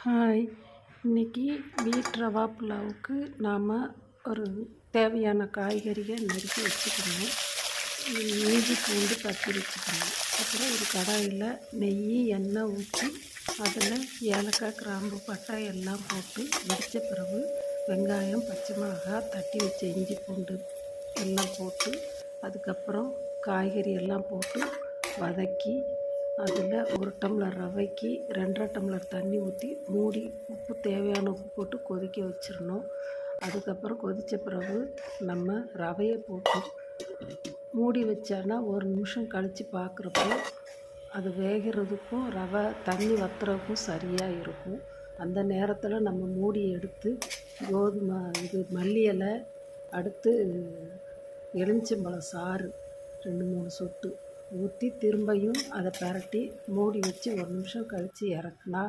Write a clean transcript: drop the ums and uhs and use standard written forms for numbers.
Hi, இன்னைக்கு வீட் ரவா புலாவுக்கு நாம் ஒரு தேவையான காய்கறிகள் நறுக்கி வச்சுக்கணும். இஞ்சி பூண்டு தட்டி வச்சுக்கணும். அப்புறம் ஒரு கடாயில் நெய் எண்ணெய் ஊற்றி அதில் ஏலக்காய் கிராம்பு பட்டை எல்லாம் போட்டு வெடித்த பிறகு வெங்காயம் பச்சை மிளகாய் தட்டி வச்ச இஞ்சி பூண்டு எல்லாம் போட்டு அதுக்கப்புறம் காய்கறி எல்லாம் போட்டு வதக்கி அதில் 1 டம்ளர் ரவைக்கு 2½ டம்ளர் தண்ணி ஊற்றி மூடி உப்பு தேவையான உப்பு போட்டு கொதிக்க வச்சிடணும். அதுக்கப்புறம் கொதித்த பிறகு நம்ம ரவையை போட்டு மூடி வச்சோன்னா 1 நிமிஷம் கழித்து பார்க்குறப்போ அது வேகிறதுக்கும் ரவை தண்ணி வற்றுறதுக்கும் சரியாக இருக்கும். அந்த நேரத்தில் நம்ம மூடி எடுத்து மல்லி இலை, அடுத்து எலுமிச்சம்பழம் சாறு 2-3 சொட்டு ஊற்றி திரும்பியும் அதை பிரட்டி மூடி வச்சு 1 நிமிஷம் கழித்து இறக்குனா